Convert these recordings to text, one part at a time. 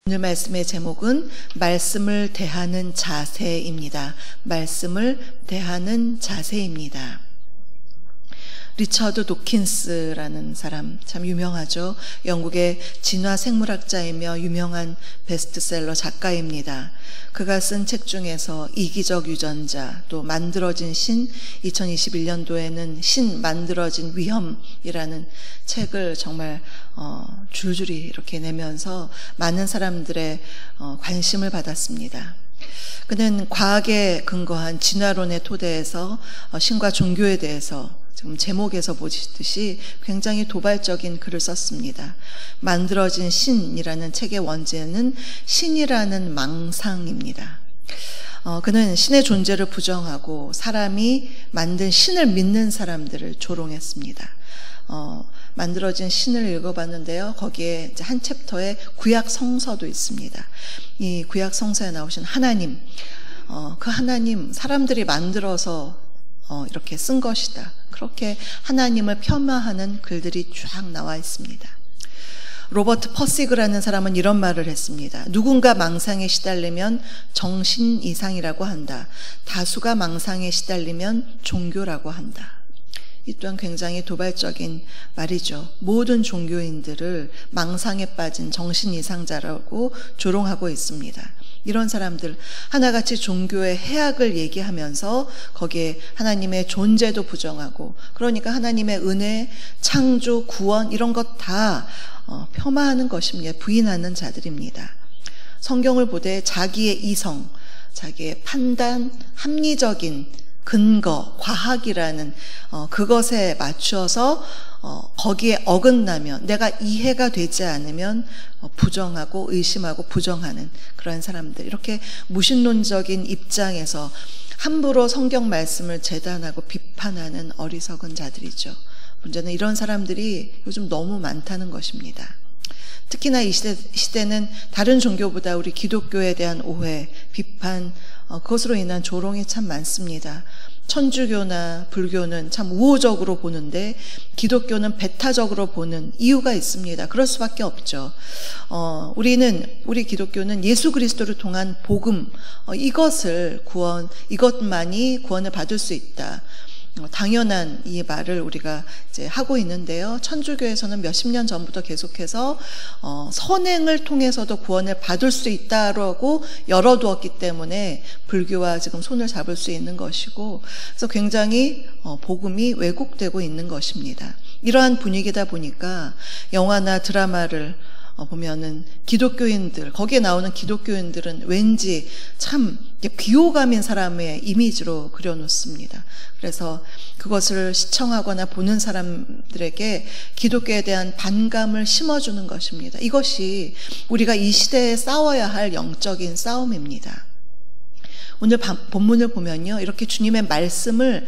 오늘 말씀의 제목은 말씀을 대하는 자세입니다. 말씀을 대하는 자세입니다. 리처드 도킨스라는 사람 참 유명하죠. 영국의 진화생물학자이며 유명한 베스트셀러 작가입니다. 그가 쓴 책 중에서 이기적 유전자, 또 만들어진 신, 2021년도에는 신 만들어진 위험이라는 책을 정말 줄줄이 이렇게 내면서 많은 사람들의 관심을 받았습니다. 그는 과학에 근거한 진화론의 토대에서 신과 종교에 대해서 지금 제목에서 보시듯이 굉장히 도발적인 글을 썼습니다. 만들어진 신이라는 책의 원제는 신이라는 망상입니다. 그는 신의 존재를 부정하고 사람이 만든 신을 믿는 사람들을 조롱했습니다. 만들어진 신을 읽어봤는데요. 거기에 이제 한 챕터에 구약 성서도 있습니다. 이 구약 성서에 나오신 하나님, 그 하나님 사람들이 만들어서 이렇게 쓴 것이다. 그렇게 하나님을 폄하하는 글들이 쫙 나와 있습니다. 로버트 퍼시그라는 사람은 이런 말을 했습니다. 누군가 망상에 시달리면 정신 이상이라고 한다. 다수가 망상에 시달리면 종교라고 한다. 이 또한 굉장히 도발적인 말이죠. 모든 종교인들을 망상에 빠진 정신 이상자라고 조롱하고 있습니다. 이런 사람들 하나같이 종교의 해악을 얘기하면서 거기에 하나님의 존재도 부정하고, 그러니까 하나님의 은혜, 창조, 구원 이런 것 다 폄하하는 것입니다. 부인하는 자들입니다. 성경을 보되 자기의 이성, 자기의 판단, 합리적인 근거, 과학이라는 그것에 맞추어서 거기에 어긋나면, 내가 이해가 되지 않으면 부정하고 의심하고 부정하는 그런 사람들, 이렇게 무신론적인 입장에서 함부로 성경 말씀을 재단하고 비판하는 어리석은 자들이죠. 문제는 이런 사람들이 요즘 너무 많다는 것입니다. 특히나 이 시대는 다른 종교보다 우리 기독교에 대한 오해, 비판, 그것으로 인한 조롱이 참 많습니다. 천주교나 불교는 참 우호적으로 보는데 기독교는 배타적으로 보는 이유가 있습니다. 그럴 수밖에 없죠. 우리 기독교는 예수 그리스도를 통한 복음, 이것만이 구원을 받을 수 있다. 당연한 이 말을 우리가 이제 하고 있는데요. 천주교에서는 몇십 년 전부터 계속해서 선행을 통해서도 구원을 받을 수 있다라고 열어두었기 때문에 불교와 지금 손을 잡을 수 있는 것이고, 그래서 굉장히 복음이 왜곡되고 있는 것입니다. 이러한 분위기다 보니까 영화나 드라마를 보면은 기독교인들, 거기에 나오는 기독교인들은 왠지 참 비호감인 사람의 이미지로 그려놓습니다. 그래서 그것을 시청하거나 보는 사람들에게 기독교에 대한 반감을 심어주는 것입니다. 이것이 우리가 이 시대에 싸워야 할 영적인 싸움입니다. 오늘 본문을 보면요, 이렇게 주님의 말씀을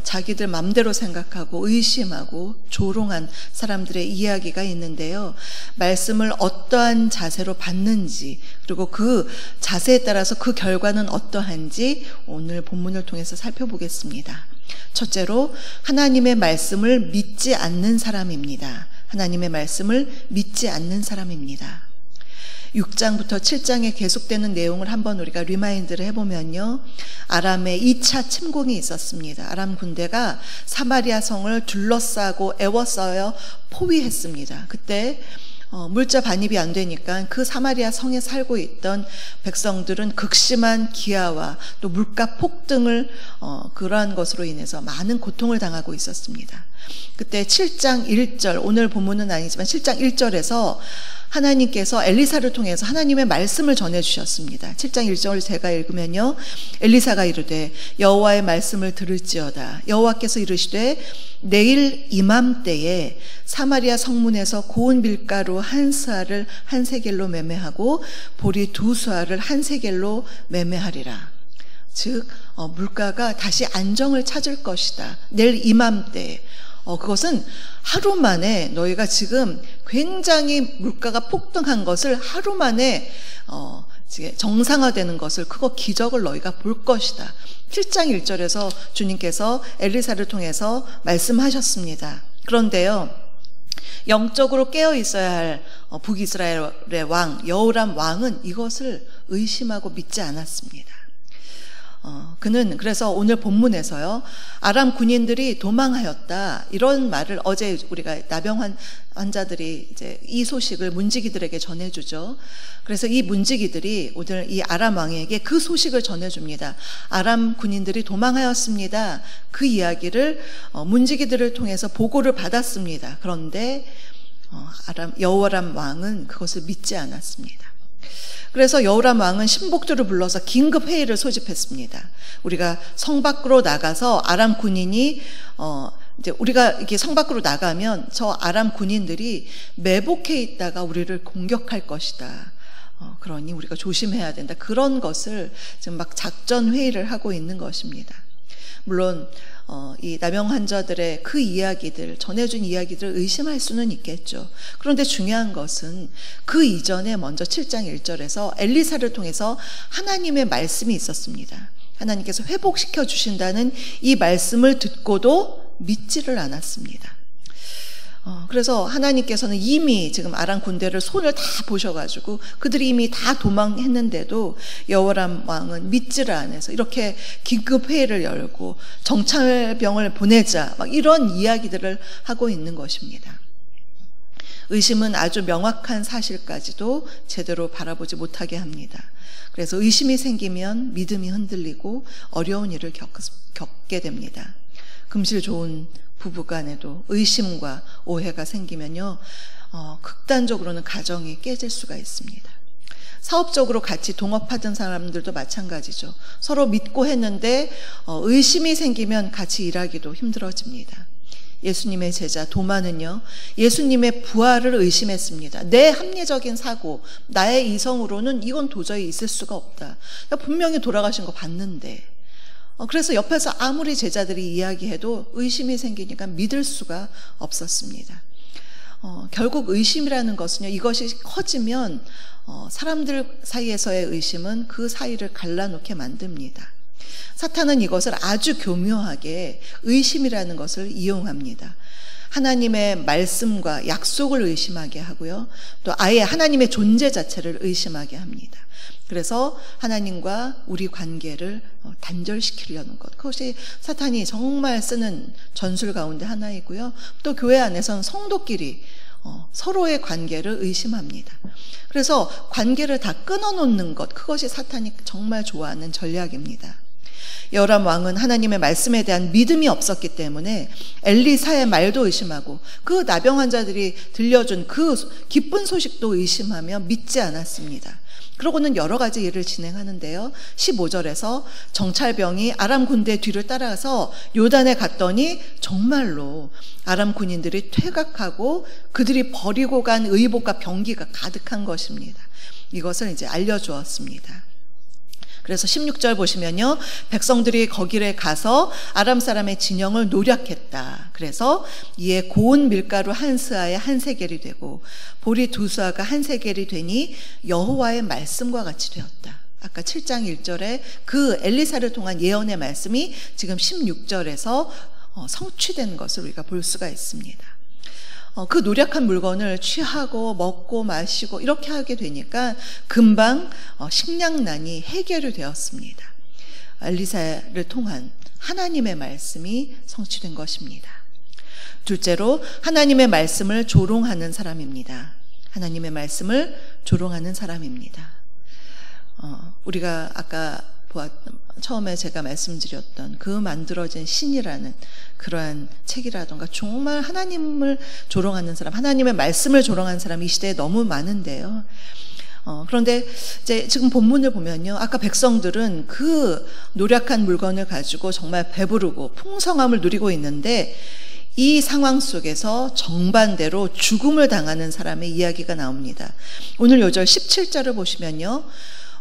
자기들 맘대로 생각하고 의심하고 조롱한 사람들의 이야기가 있는데요. 말씀을 어떠한 자세로 받는지, 그리고 그 자세에 따라서 그 결과는 어떠한지 오늘 본문을 통해서 살펴보겠습니다. 첫째로 하나님의 말씀을 믿지 않는 사람입니다. 하나님의 말씀을 믿지 않는 사람입니다. 6장부터 7장에 계속되는 내용을 한번 우리가 리마인드를 해보면요, 아람의 2차 침공이 있었습니다. 아람 군대가 사마리아 성을 둘러싸고 애워싸여 포위했습니다. 그때 물자 반입이 안 되니까 그 사마리아 성에 살고 있던 백성들은 극심한 기아와 또 물가 폭등을 그러한 것으로 인해서 많은 고통을 당하고 있었습니다. 그때 7장 1절, 오늘 본문은 아니지만 7장 1절에서 하나님께서 엘리사를 통해서 하나님의 말씀을 전해주셨습니다. 7장 1절을 제가 읽으면요, 엘리사가 이르되 여호와의 말씀을 들을지어다. 여호와께서 이르시되 내일 이맘때에 사마리아 성문에서 고운 밀가루 한 스아를 한 세겔로 매매하고 보리 두 스아를 한 세겔로 매매하리라. 즉 물가가 다시 안정을 찾을 것이다. 내일 이맘때에. 그것은 하루 만에, 너희가 지금 굉장히 물가가 폭등한 것을 하루 만에 정상화되는 것을, 그거 기적을 너희가 볼 것이다. 7장 1절에서 주님께서 엘리사를 통해서 말씀하셨습니다. 그런데요, 영적으로 깨어 있어야 할 북이스라엘의 왕 여호람 왕은 이것을 의심하고 믿지 않았습니다. 그는 그래서 오늘 본문에서요, 아람 군인들이 도망하였다 이런 말을, 어제 우리가 나병 환자들이 이제 이 소식을 문지기들에게 전해주죠. 그래서 이 문지기들이 오늘 이 아람 왕에게 그 소식을 전해줍니다. 아람 군인들이 도망하였습니다. 그 이야기를 문지기들을 통해서 보고를 받았습니다. 그런데 여호람 왕은 그것을 믿지 않았습니다. 그래서 여호람 왕은 신복들을 불러서 긴급 회의를 소집했습니다. 우리가 성 밖으로 나가서 아람 군인이 이제 우리가 이렇게 성 밖으로 나가면 저 아람 군인들이 매복해 있다가 우리를 공격할 것이다. 그러니 우리가 조심해야 된다. 그런 것을 지금 막 작전 회의를 하고 있는 것입니다. 물론 이 나병 환자들의 그 이야기들, 전해준 이야기들을 의심할 수는 있겠죠. 그런데 중요한 것은 그 이전에 먼저 7장 1절에서 엘리사를 통해서 하나님의 말씀이 있었습니다. 하나님께서 회복시켜 주신다는 이 말씀을 듣고도 믿지를 않았습니다. 그래서 하나님께서는 이미 지금 아람 군대를 손을 다 보셔가지고 그들이 이미 다 도망했는데도 여호람 왕은 믿지를 않아서 이렇게 긴급 회의를 열고 정찰병을 보내자 막 이런 이야기들을 하고 있는 것입니다. 의심은 아주 명확한 사실까지도 제대로 바라보지 못하게 합니다. 그래서 의심이 생기면 믿음이 흔들리고 어려운 일을 겪게 됩니다. 금실 좋은 부부간에도 의심과 오해가 생기면요, 극단적으로는 가정이 깨질 수가 있습니다. 사업적으로 같이 동업하던 사람들도 마찬가지죠. 서로 믿고 했는데 의심이 생기면 같이 일하기도 힘들어집니다. 예수님의 제자 도마는요, 예수님의 부활을 의심했습니다. 내 합리적인 사고, 나의 이성으로는 이건 도저히 있을 수가 없다. 분명히 돌아가신 거 봤는데, 그래서 옆에서 아무리 제자들이 이야기해도 의심이 생기니까 믿을 수가 없었습니다. 결국 의심이라는 것은요, 이것이 커지면 사람들 사이에서의 의심은 그 사이를 갈라놓게 만듭니다. 사탄은 이것을 아주 교묘하게 의심이라는 것을 이용합니다. 하나님의 말씀과 약속을 의심하게 하고요, 또 아예 하나님의 존재 자체를 의심하게 합니다. 그래서 하나님과 우리 관계를 단절시키려는 것, 그것이 사탄이 정말 쓰는 전술 가운데 하나이고요, 또 교회 안에서는 성도끼리 서로의 관계를 의심합니다. 그래서 관계를 다 끊어놓는 것, 그것이 사탄이 정말 좋아하는 전략입니다. 여호람 왕은 하나님의 말씀에 대한 믿음이 없었기 때문에 엘리사의 말도 의심하고 그 나병 환자들이 들려준 그 기쁜 소식도 의심하며 믿지 않았습니다. 그러고는 여러 가지 일을 진행하는데요, 15절에서 정찰병이 아람 군대 뒤를 따라서 요단에 갔더니 정말로 아람 군인들이 퇴각하고 그들이 버리고 간 의복과 병기가 가득한 것입니다. 이것을 이제 알려주었습니다. 그래서 16절 보시면요, 백성들이 거기를 가서 아람 사람의 진영을 노략했다. 그래서 이에 고운 밀가루 한 스아에 한 세겔이 되고 보리 두 스아가 한 세겔이 되니 여호와의 말씀과 같이 되었다. 아까 7장 1절에 그 엘리사를 통한 예언의 말씀이 지금 16절에서 성취된 것을 우리가 볼 수가 있습니다. 그 노력한 물건을 취하고 먹고 마시고 이렇게 하게 되니까 금방 식량난이 해결이 되었습니다. 엘리사를 통한 하나님의 말씀이 성취된 것입니다. 둘째로 하나님의 말씀을 조롱하는 사람입니다. 하나님의 말씀을 조롱하는 사람입니다. 우리가 아까 처음에 제가 말씀드렸던 그 만들어진 신이라는 그러한 책이라던가 정말 하나님을 조롱하는 사람, 하나님의 말씀을 조롱하는 사람이 이 시대에 너무 많은데요. 그런데 이제 지금 본문을 보면요, 아까 백성들은 그 노력한 물건을 가지고 정말 배부르고 풍성함을 누리고 있는데 이 상황 속에서 정반대로 죽음을 당하는 사람의 이야기가 나옵니다. 오늘 요절 17절을 보시면요,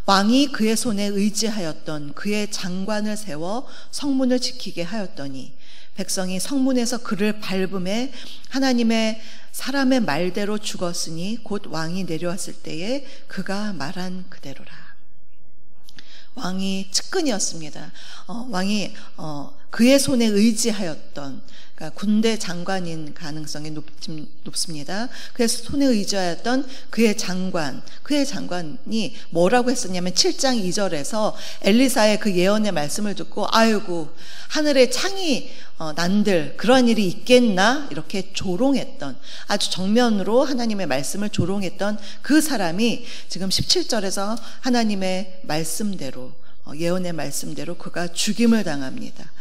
왕이 그의 손에 의지하였던 그의 장관을 세워 성문을 지키게 하였더니 백성이 성문에서 그를 밟음에 하나님의 사람의 말대로 죽었으니 곧 왕이 내려왔을 때에 그가 말한 그대로라. 왕이 측근이었습니다. 왕이 그의 손에 의지하였던, 그러니까 군대 장관인 가능성이 높습니다. 그래서 손에 의지하였던 그의 장관이 뭐라고 했었냐면 7장 2절에서 엘리사의 그 예언의 말씀을 듣고 아이고 하늘에 창이 난들 그러한 일이 있겠나 이렇게 조롱했던, 아주 정면으로 하나님의 말씀을 조롱했던 그 사람이 지금 17절에서 하나님의 말씀대로, 예언의 말씀대로 그가 죽임을 당합니다.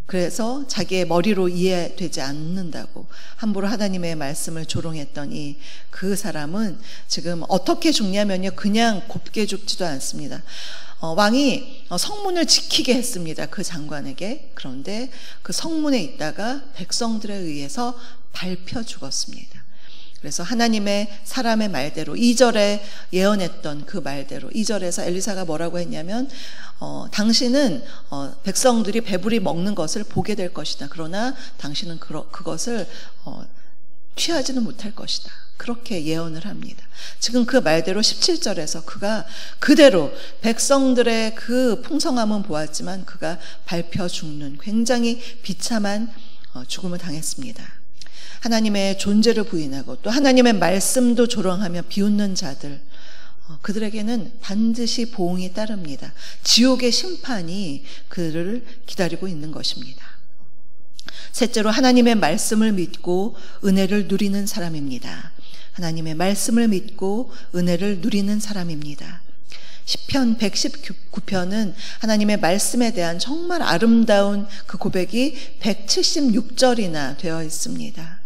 그래서 자기의 머리로 이해되지 않는다고 함부로 하나님의 말씀을 조롱했더니 그 사람은 지금 어떻게 죽냐면요, 그냥 곱게 죽지도 않습니다. 왕이 성문을 지키게 했습니다, 그 장관에게. 그런데 그 성문에 있다가 백성들에 의해서 밟혀 죽었습니다. 그래서 하나님의 사람의 말대로 2절에 예언했던 그 말대로 2절에서 엘리사가 뭐라고 했냐면 당신은 백성들이 배부리 먹는 것을 보게 될 것이다. 그러나 당신은 그것을 취하지는 못할 것이다. 그렇게 예언을 합니다. 지금 그 말대로 17절에서 그가 그대로 백성들의 그 풍성함은 보았지만 그가 밟혀 죽는 굉장히 비참한 죽음을 당했습니다. 하나님의 존재를 부인하고 또 하나님의 말씀도 조롱하며 비웃는 자들, 그들에게는 반드시 보응이 따릅니다. 지옥의 심판이 그들을 기다리고 있는 것입니다. 셋째로 하나님의 말씀을 믿고 은혜를 누리는 사람입니다. 하나님의 말씀을 믿고 은혜를 누리는 사람입니다. 시편 119편은 하나님의 말씀에 대한 정말 아름다운 그 고백이 176절이나 되어 있습니다.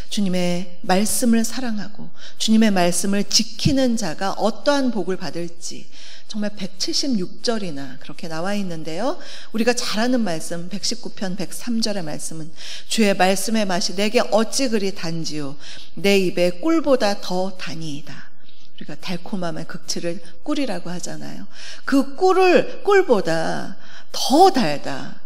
주님의 말씀을 사랑하고 주님의 말씀을 지키는 자가 어떠한 복을 받을지 정말 176절이나 그렇게 나와 있는데요, 우리가 잘 아는 말씀 119편 103절의 말씀은 주의 말씀의 맛이 내게 어찌 그리 단지요 내 입에 꿀보다 더 다니이다. 우리가 달콤함의 극치를 꿀이라고 하잖아요. 그 꿀보다 더 달다.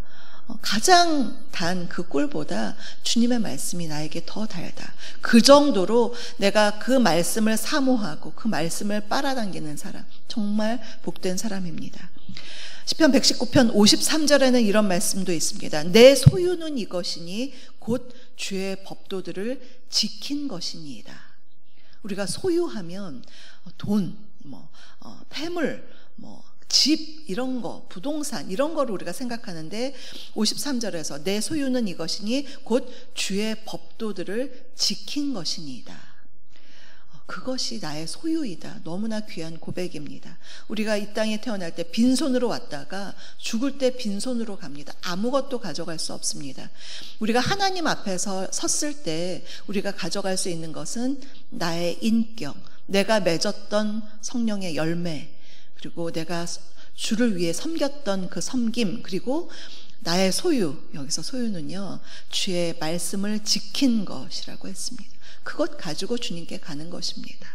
가장 단 그 꿀보다 주님의 말씀이 나에게 더 달다. 그 정도로 내가 그 말씀을 사모하고 그 말씀을 빨아당기는 사람, 정말 복된 사람입니다. 시편 119편 53절에는 이런 말씀도 있습니다. 내 소유는 이것이니 곧 주의 법도들을 지킨 것이니이다. 우리가 소유하면 돈, 폐물, 집 이런 거, 부동산 이런 거를 우리가 생각하는데 53절에서 내 소유는 이것이니 곧 주의 법도들을 지킨 것이니이다. 그것이 나의 소유이다. 너무나 귀한 고백입니다. 우리가 이 땅에 태어날 때 빈손으로 왔다가 죽을 때 빈손으로 갑니다. 아무것도 가져갈 수 없습니다. 우리가 하나님 앞에서 섰을 때 우리가 가져갈 수 있는 것은 나의 인격, 내가 맺었던 성령의 열매, 그리고 내가 주를 위해 섬겼던 그 섬김, 그리고 나의 소유, 여기서 소유는요 주의 말씀을 지킨 것이라고 했습니다. 그것 가지고 주님께 가는 것입니다.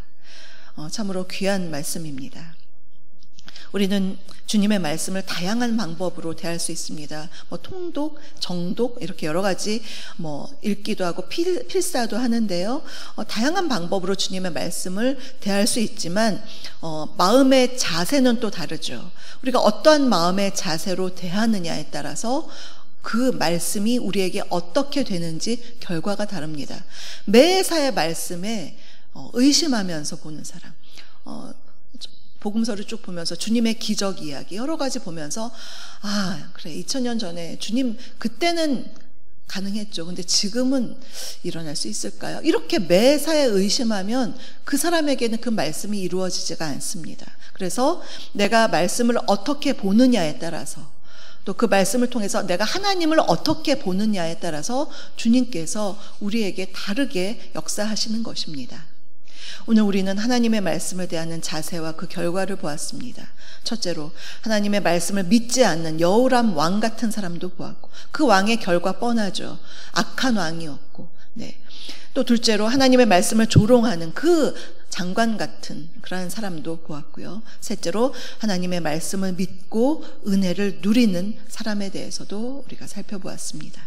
참으로 귀한 말씀입니다. 우리는 주님의 말씀을 다양한 방법으로 대할 수 있습니다. 통독, 정독 이렇게 여러 가지 읽기도 하고 필사도 하는데요. 다양한 방법으로 주님의 말씀을 대할 수 있지만 마음의 자세는 또 다르죠. 우리가 어떠한 마음의 자세로 대하느냐에 따라서 그 말씀이 우리에게 어떻게 되는지 결과가 다릅니다. 매사의 말씀에 의심하면서 보는 사람, 복음서를 쭉 보면서 주님의 기적 이야기 여러 가지 보면서 그래 2000년 전에 주님 그때는 가능했죠. 근데 지금은 일어날 수 있을까요? 이렇게 매사에 의심하면 그 사람에게는 그 말씀이 이루어지지가 않습니다. 그래서 내가 말씀을 어떻게 보느냐에 따라서 또 그 말씀을 통해서 내가 하나님을 어떻게 보느냐에 따라서 주님께서 우리에게 다르게 역사하시는 것입니다. 오늘 우리는 하나님의 말씀을 대하는 자세와 그 결과를 보았습니다. 첫째로 하나님의 말씀을 믿지 않는 여호람 왕 같은 사람도 보았고 그 왕의 결과 뻔하죠. 악한 왕이었고, 또 둘째로 하나님의 말씀을 조롱하는 그 장관 같은 그러한 사람도 보았고요. 셋째로 하나님의 말씀을 믿고 은혜를 누리는 사람에 대해서도 우리가 살펴보았습니다.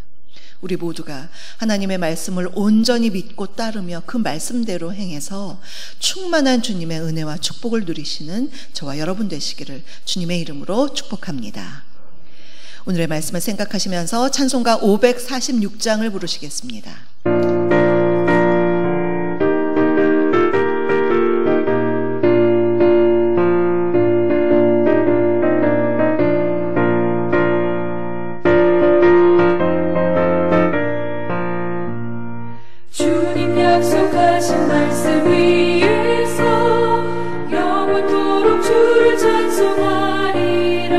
우리 모두가 하나님의 말씀을 온전히 믿고 따르며 그 말씀대로 행해서 충만한 주님의 은혜와 축복을 누리시는 저와 여러분 되시기를 주님의 이름으로 축복합니다. 오늘의 말씀을 생각하시면서 찬송가 546장을 부르시겠습니다. 주님 약속하신 말씀 위에서 영원토록 주를 찬송하리라.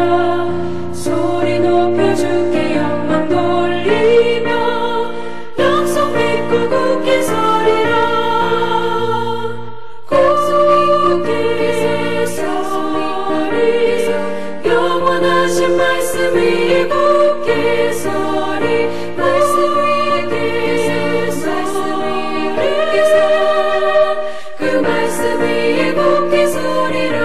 소리 높여 주께 영광 돌리며 약속 믿고 굳게 서리라. 굳게 서리 영원하신 말씀 위에 굳게 서리. 말씀 그 말씀 위에 굳게 서리라.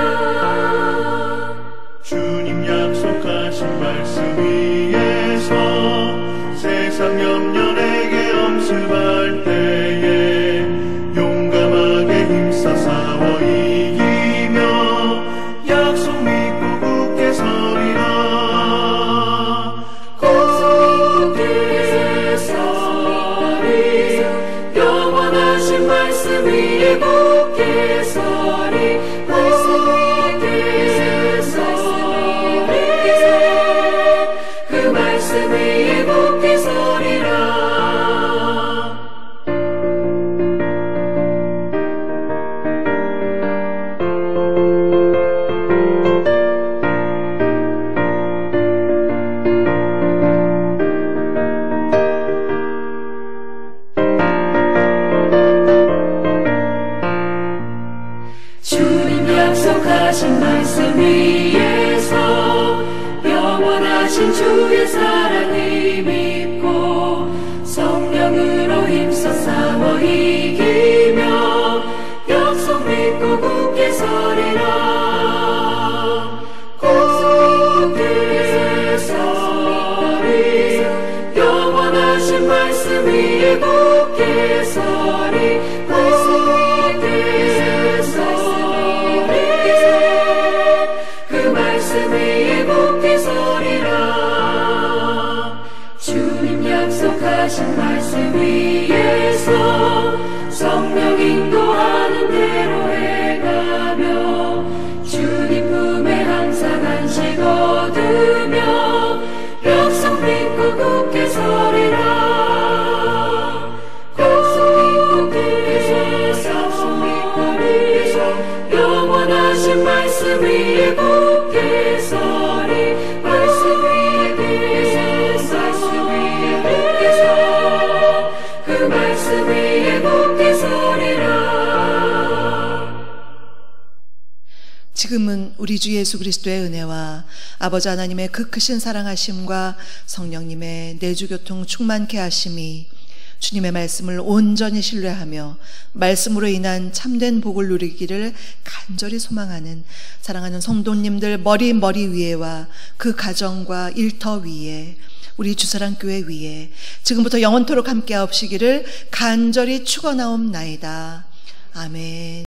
주님 약속하신 말씀 위에서 세상 염려 내게 엄습할 때에 용감하게 힘써 싸워 이기며 약속 믿고 굳게 서리라. 굳게 서리 영원하신 말씀 위에 굳게 서리. 말씀 위에 서리 그 말씀 위에 굳게 서리라. 주님 약속하신 말씀 위에서 영원하신 주의 사랑을 믿고 성령으로 힘써 싸워 이기며 약속 믿고 굳게 서리라. 굳게 서리 영원하신 말씀 위에 굳게 서리. 말씀 위에 서리 그 말씀 위에 굳게 서리라. 주님 약속하신 말씀 위에서 성령 인도하는 대로 행하며 주님 품에 항상 안식 얻으며 약속 믿고 굳게 서리라. 영원하신 말씀 위에 굳게 서리. 말씀 위에 굳게 서 그 말씀 위에 굳게 서리라. 지금은 우리 주 예수 그리스도의 은혜와 아버지 하나님의 그 크신 사랑하심과 성령님의 내주교통 충만케 하심이 주님의 말씀을 온전히 신뢰하며 말씀으로 인한 참된 복을 누리기를 간절히 소망하는 사랑하는 성도님들 머리 위에와 그 가정과 일터 위에 우리 주사랑교회 위에 지금부터 영원토록 함께 하옵시기를 간절히 축원하옵나이다. 아멘.